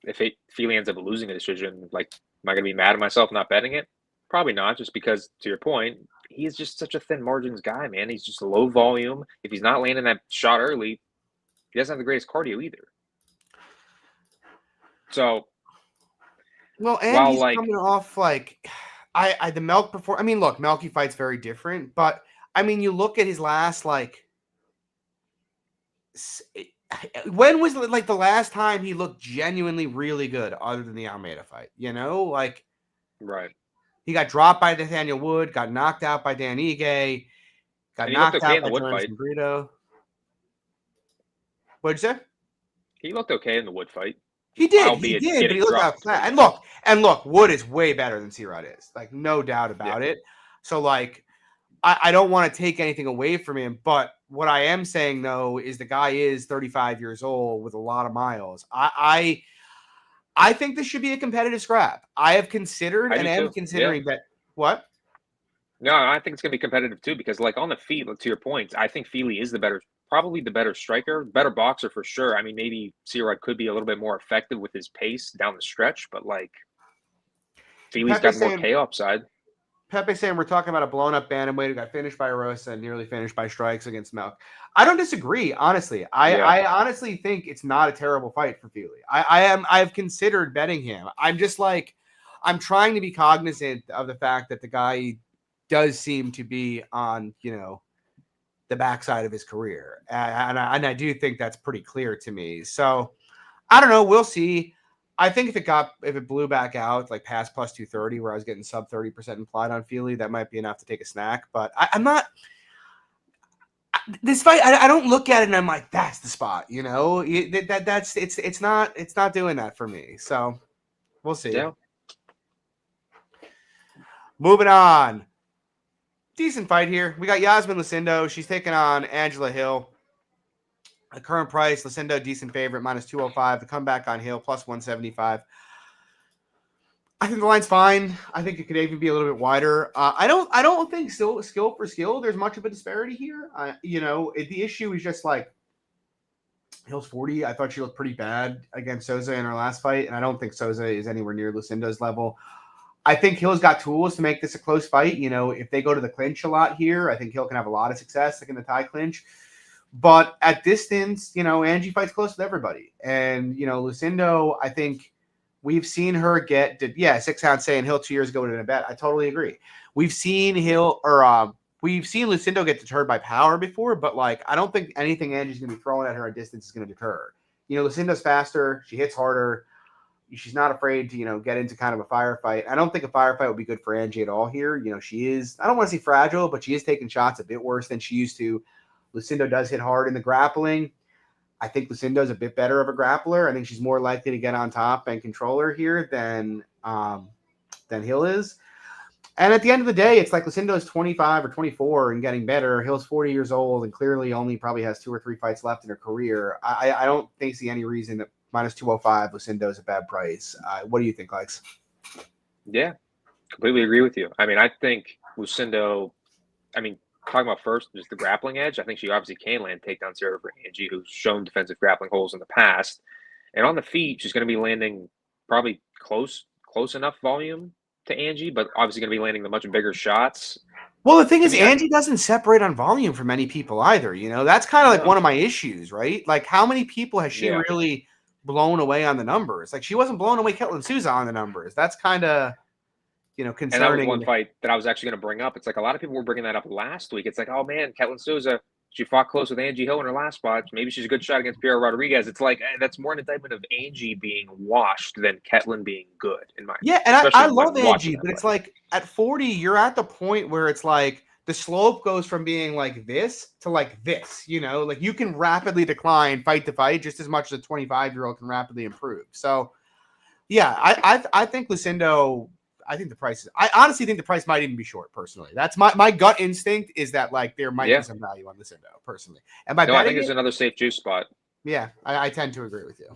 if Fili ends up losing a decision, am I going to be mad at myself not betting it? Probably not, just because, to your point, he's just such a thin margins guy, man. He's just low volume. If he's not landing that shot early, he doesn't have the greatest cardio either. So, well, and he's coming off the Melk before. I mean, look, Melky fights very different, but I mean, you look at his last when was the last time he looked genuinely really good other than the Almeida fight? Right. He got dropped by Nathaniel Wood, got knocked out by Dan Ige, got knocked out by Jordan Brito. What'd you say? He looked okay in the Wood fight. He did, but he looked outclassed. And look, Wood is way better than C-Rod is. No doubt about it. So, I don't want to take anything away from him, but what I am saying, though, is the guy is 35 years old with a lot of miles. I think this should be a competitive scrap. I have considered and am considering that. What? No, I think it's going to be competitive, too, because, on the feet, to your point, I think Fili is probably the better striker, better boxer for sure. I mean, maybe C-Rod could be a little bit more effective with his pace down the stretch, but, Fili's got more KO upside. Pepe saying we're talking about a blown-up bantamweight who got finished by Arosa and nearly finished by strikes against Melk. I don't disagree, honestly. I honestly think it's not a terrible fight for Fili. I've considered betting him. I'm just I'm trying to be cognizant of the fact that the guy does seem to be on, the backside of his career. And I do think that's pretty clear to me. So, I don't know. We'll see. I think if it blew back out past plus 230 where I was getting sub 30% implied on Fili, that might be enough to take a snack. But I'm not this fight. I don't look at it and I'm like, that's the spot. It's not doing that for me. So we'll see. Yeah. Moving on. Decent fight here. We got Yasmin Lucindo. She's taking on Angela Hill. The current price, Lucindo, decent favorite, minus 205. The comeback on Hill, plus 175. I think the line's fine. I think it could even be a little bit wider. I don't think skill for skill, there's much of a disparity here. The issue is just Hill's 40. I thought she looked pretty bad against Souza in her last fight, and I don't think Souza is anywhere near Lucindo's level. I think Hill's got tools to make this a close fight. If they go to the clinch a lot here, I think Hill can have a lot of success in the tie clinch. But at distance, Angie fights close with everybody. And, Lucindo, I think we've seen her get 6 ounce saying Hill 2 years ago in a bet. I totally agree. We've seen Lucindo get deterred by power before, but I don't think anything Angie's going to be throwing at her at distance is going to deter her. Lucindo's faster. She hits harder. She's not afraid to, get into kind of a firefight. I don't think a firefight would be good for Angie at all here. She is, I don't want to say fragile, but she is taking shots a bit worse than she used to. Lucindo does hit hard in the grappling. I think Lucindo's a bit better of a grappler. I think she's more likely to get on top and control her here than Hill is. And at the end of the day, it's Lucindo is 25 or 24 and getting better. Hill's 40 years old and clearly only probably has 2 or 3 fights left in her career. I don't see any reason that minus 205 Lucindo is a bad price. What do you think, Lex? Yeah, completely agree with you. I mean, I think Lucindo, talking about first, just the grappling edge. I think she obviously can land takedowns here over Angie, who's shown defensive grappling holes in the past. And on the feet, she's going to be landing probably close enough volume to Angie, but obviously going to be landing the much bigger shots. Well, the thing is, Angie doesn't separate on volume for many people either. That's kind of like one of my issues, right? Like, how many people has she really blown away on the numbers? Like, she wasn't blown away Ketlin Souza on the numbers. That's kind of, concerning. And that was one fight that I was actually going to bring up. It's like a lot of people were bringing that up last week. It's like, oh man, Ketlin Souza, she fought close with Angie Hill in her last spot. Maybe she's a good shot against Piero Rodriguez. It's like that's more an indictment of Angie being washed than Ketlin being good, in my opinion. Yeah, and I love Angie, but it's like at 40, you're at the point where it's like the slope goes from being like this to like this. Like you can rapidly decline fight to fight just as much as a 25-year-old can rapidly improve. So, yeah, I think Lucindo. I think the price is. I honestly think the price might even be short. Personally, that's my gut instinct is that like there might be some value on Lucindo personally. And by I think it's another safe juice spot. Yeah, I tend to agree with you.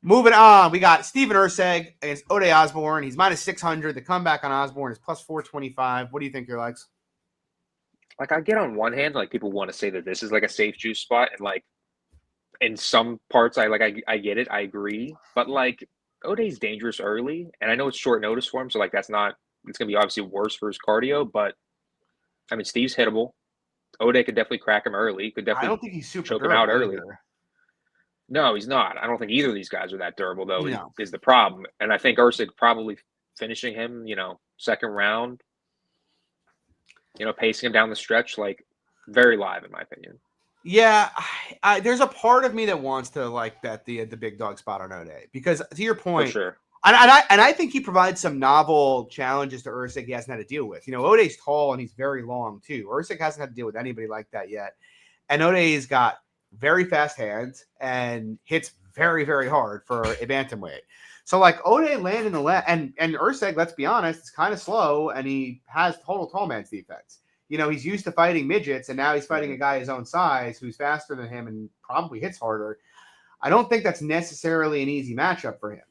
Moving on, we got Steven Ersg against Ode Osborne. He's minus 600. The comeback on Osborne is plus 425. What do you think, your likes? Like I get on one hand, like people want to say that this is like a safe juice spot, and like in some parts, I get it, I agree, but like. Ode's dangerous early, and I know it's short notice for him, so like it's going to be obviously worse for his cardio, but I mean, Steve's hittable. Ode could definitely crack him early. Could definitely I don't think he's super choke him out early. No, he's not. I don't think either of these guys are that durable, though, is the problem. And I think Ersg probably finishing him, second round, pacing him down the stretch, like very live, in my opinion. Yeah, there's a part of me that wants to like bet the big dog spot on Ode because to your point, for sure. And I think he provides some novel challenges to Ersg he hasn't had to deal with. Ode's tall and he's very long too. Ersg hasn't had to deal with anybody like that yet, and Ode's got very fast hands and hits very very hard for a bantamweight. So like Ode landing the left, and Ersg, let's be honest, is kind of slow and he has total tall man's defense. He's used to fighting midgets, and now he's fighting a guy his own size who's faster than him and probably hits harder. I don't think that's necessarily an easy matchup for him.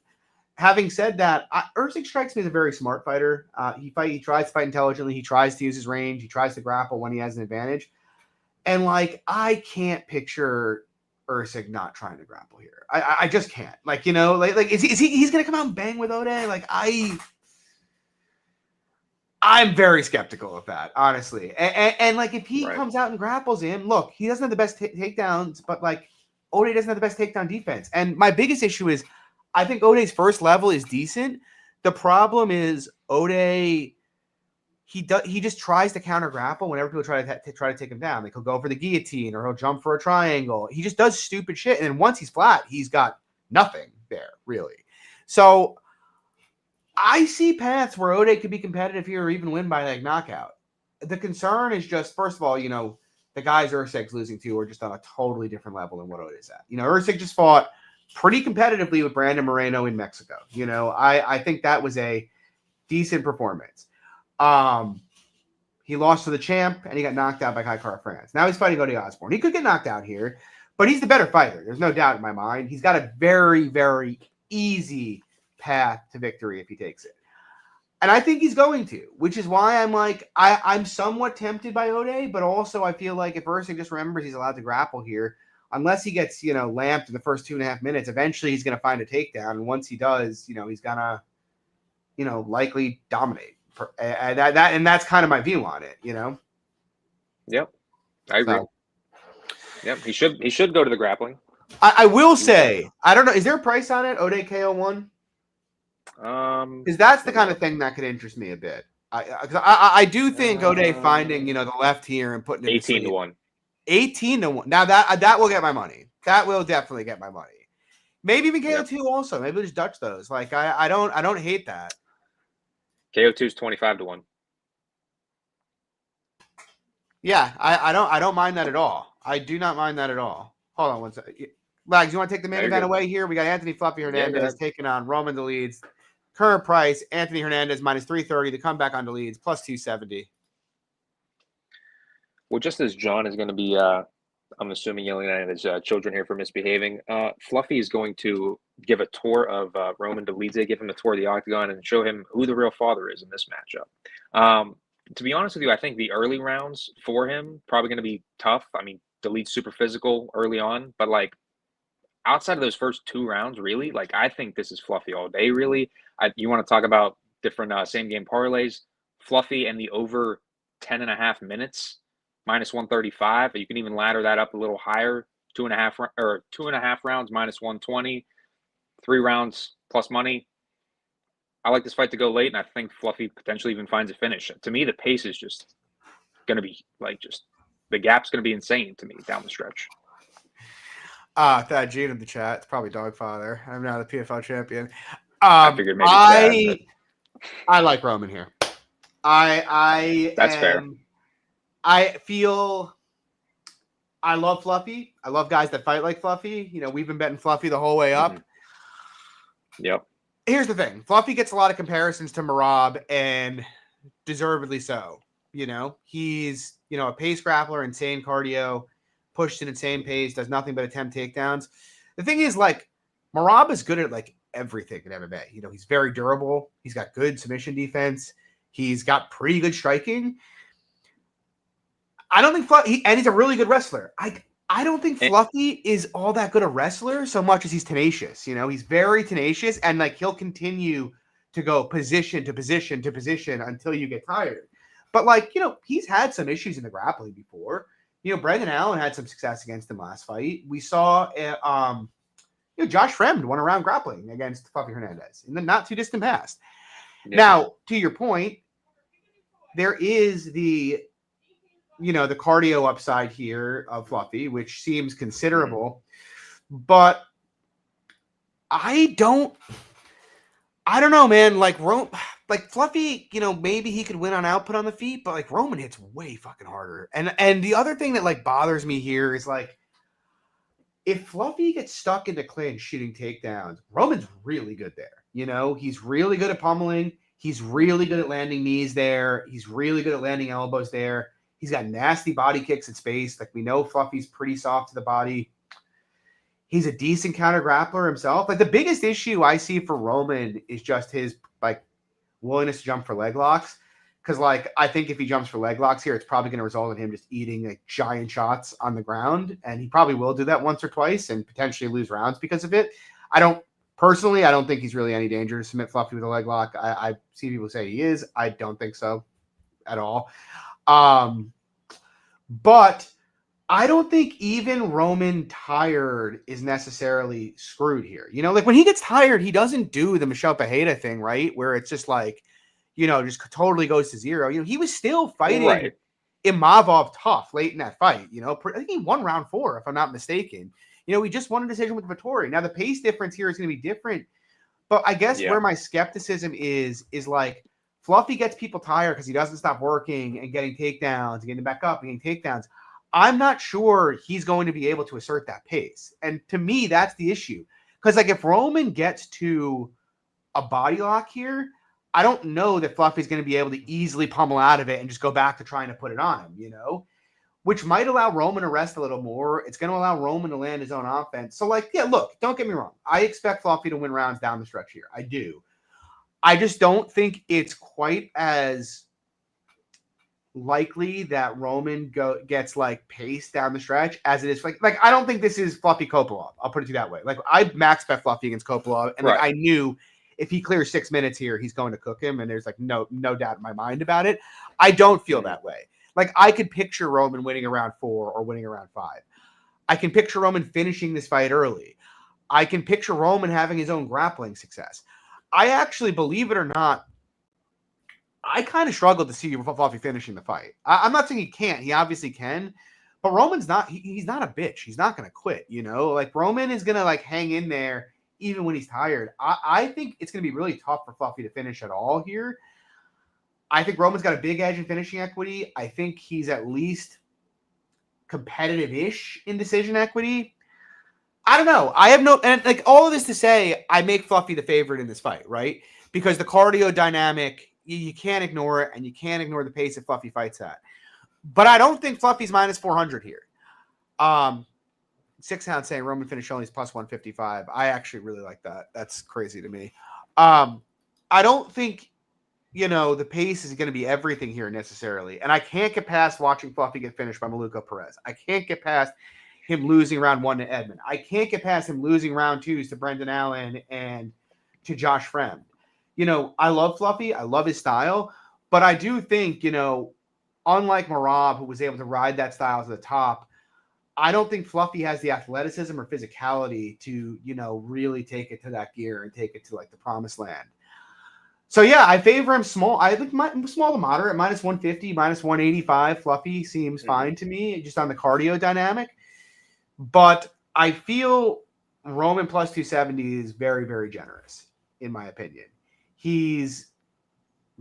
Having said that, Ersg strikes me as a very smart fighter. He tries to fight intelligently. He tries to use his range. He tries to grapple when he has an advantage. And, like, I can't picture Ersg not trying to grapple here. I just can't. Like, is he's going to come out and bang with Ode? Like, I'm very skeptical of that, honestly. And like, if he comes out and grapples him, look, he doesn't have the best takedowns, but like, Ode doesn't have the best takedown defense. And my biggest issue is, I think Ode's first level is decent. The problem is Ode, he just tries to counter grapple whenever people try to take him down. Like he'll go for the guillotine or he'll jump for a triangle. He just does stupid shit. And then once he's flat, he's got nothing there, really. So I see paths where Ode could be competitive here or even win by like knockout. The concern is just, first of all, the guys Ersg's losing to are just on a totally different level than what Ode is at. Ersg just fought pretty competitively with Brandon Moreno in Mexico. I think that was a decent performance. He lost to the champ and he got knocked out by Kai Kara France. Now he's fighting Ode Osborne. He could get knocked out here, but he's the better fighter. There's no doubt in my mind. He's got a very, very easy path to victory if he takes it. And I think he's going to, which is why I'm like, I'm somewhat tempted by Ode, but also I feel like if Ersg just remembers he's allowed to grapple here, unless he gets, lamped in the first 2.5 minutes, eventually he's going to find a takedown. And once he does, he's going to, likely dominate. And that's kind of my view on it, Yep. I agree. So, yep. He should go to the grappling. I will say, I don't know, is there a price on it? Ode KO1? Because that's the kind of thing that could interest me a bit. I do think Ode finding the left here and putting it 18-1. 18-1. Now that will get my money. That will definitely get my money. Maybe even KO2 also. Maybe we'll just Dutch those. Like I don't hate that. KO2 is 25-1. Yeah, I don't mind that at all. I do not mind that at all. Hold on one second. Lags, you want to take the main event away here? We got Anthony Fluffy Hernandez taking on Roman Dolidze. Current price, Anthony Hernandez minus 330. The comeback on Dolidze plus 270. Well, just as John is going to be, I'm assuming, yelling at his children here for misbehaving, Fluffy is going to give a tour of Roman Dolidze, give him a tour of the octagon, and show him who the real father is in this matchup. to be honest with you, I think the early rounds for him probably going to be tough. I mean, Dolidze super physical early on, but like outside of those first 2 rounds, really, like I think this is Fluffy all day. Really, you want to talk about different same game parlays? Fluffy and the over 10.5 minutes minus 135. You can even ladder that up a little higher. 2.5 rounds minus 120. 3 rounds plus money. I like this fight to go late, and I think Fluffy potentially even finds a finish. To me, the pace is just going to be the gap's going to be insane to me down the stretch. Thad Gene in the chat. It's probably Dogfather. I'm now the PFL champion. I figured maybe Thad, I like Roman here. That's fair. I feel I love Fluffy. I love guys that fight like Fluffy. You know, we've been betting Fluffy the whole way up. Yep. Here's the thing. Fluffy gets a lot of comparisons to Merab, and deservedly so. You know, he's, a pace grappler, insane cardio, pushed an insane pace, does nothing but attempt takedowns. The thing is, like, Merab is good at, like, everything in MMA. You know, he's very durable. He's got good submission defense. He's got pretty good striking. I don't think Fluffy, and he's a really good wrestler. I don't think Fluffy is all that good a wrestler so much as he's tenacious. You know, he's very tenacious, and like he'll continue to go position to position to position until you get tired. But like, he's had some issues in the grappling before. Brendan Allen had some success against him last fight. We saw, Josh Fremd won a round grappling against Fluffy Hernandez in the not too distant past. Yeah. Now, to your point, there is the cardio upside here of Fluffy, which seems considerable, but I don't know, man. Like Fluffy, maybe he could win on output on the feet, but like Roman hits way fucking harder. And the other thing that like bothers me here is like, if Fluffy gets stuck into clinch shooting takedowns, Roman's really good there. He's really good at pummeling. He's really good at landing knees there. He's really good at landing elbows there. He's got nasty body kicks at space. Like, we know Fluffy's pretty soft to the body. He's a decent counter grappler himself. Like, the biggest issue I see for Roman is just his, like, willingness to jump for leg locks. Because, like, I think if he jumps for leg locks here, it's probably going to result in him just eating, like, giant shots on the ground. And he probably will do that once or twice and potentially lose rounds because of it. I don't think he's really any danger to submit Fluffy with a leg lock. I see people say he is. I don't think so at all. But I don't think even Roman tired is necessarily screwed here. Like when he gets tired, he doesn't do the Michelle Pajeda thing, right? Where it's just like, just totally goes to zero. He was still fighting Imavov tough late in that fight. I think he won round 4, if I'm not mistaken. We just won a decision with Vettori. Now the pace difference here is going to be different, but I guess where my skepticism is like, Fluffy gets people tired because he doesn't stop working and getting takedowns and getting back up and getting takedowns. I'm not sure he's going to be able to assert that pace. And to me, that's the issue. Because like if Roman gets to a body lock here, I don't know that Fluffy's going to be able to easily pummel out of it and just go back to trying to put it on him, which might allow Roman to rest a little more. It's going to allow Roman to land his own offense. So like, yeah, look, don't get me wrong. I expect Fluffy to win rounds down the stretch here. I do. I just don't think it's quite as likely that Roman gets like paced down the stretch as it is. Like I don't think this is Fluffy Kopilov. I'll put it to you that way. Like I max bet Fluffy against Kopilov, and like I knew if he clears 6 minutes here, he's going to cook him, and there's like no doubt in my mind about it. I don't feel that way. Like I could picture Roman winning around 4 or winning around 5. I can picture Roman finishing this fight early. I can picture Roman having his own grappling success. I actually, believe it or not, I kind of struggled to see Fluffy finishing the fight. I'm not saying he can't. He obviously can. But Roman's not – he's not a bitch. He's not going to quit, Like, Roman is going to, like, hang in there even when he's tired. I think it's going to be really tough for Fluffy to finish at all here. I think Roman's got a big edge in finishing equity. I think he's at least competitive-ish in decision equity. I don't know. I have no, and like all of this to say, I make Fluffy the favorite in this fight, right? Because the cardio dynamic, you can't ignore it, and you can't ignore the pace that Fluffy fights at. But I don't think Fluffy's minus 400 here. 6 Hound saying Roman finish only is plus 155. I actually really like that. That's crazy to me. I don't think the pace is going to be everything here necessarily. And I can't get past watching Fluffy get finished by Maluka Perez. I can't get past him losing round 1 to Edmund. I can't get past him losing round 2s to Brendan Allen and to Josh Fremd. I love Fluffy. I love his style. But I do think, unlike Marab, who was able to ride that style to the top, I don't think Fluffy has the athleticism or physicality to, really take it to that gear and take it to, the promised land. So, yeah, I favor him small. I think small to moderate, minus 150, minus 185. Fluffy seems fine to me, just on the cardio dynamic. But I feel Roman plus 270 is very, very generous, in my opinion. He's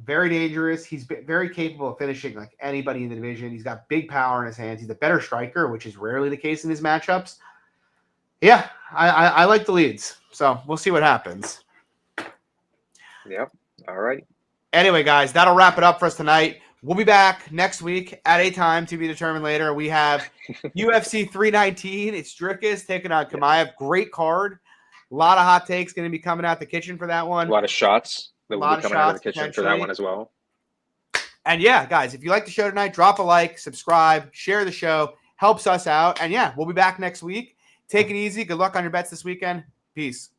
very dangerous. He's very capable of finishing like anybody in the division. He's got big power in his hands. He's a better striker, which is rarely the case in his matchups. Yeah, I like the leads. So we'll see what happens. Yep. All right. Anyway, guys, that'll wrap it up for us tonight. We'll be back next week at a time to be determined later. We have UFC 319. It's Drickus taking on Chimaev. Great card. A lot of hot takes going to be coming out the kitchen for that one. A lot of shots that will be coming out of the kitchen for that one as well. And yeah, guys, if you like the show tonight, drop a like, subscribe, share the show. Helps us out. And yeah, we'll be back next week. Take it easy. Good luck on your bets this weekend. Peace.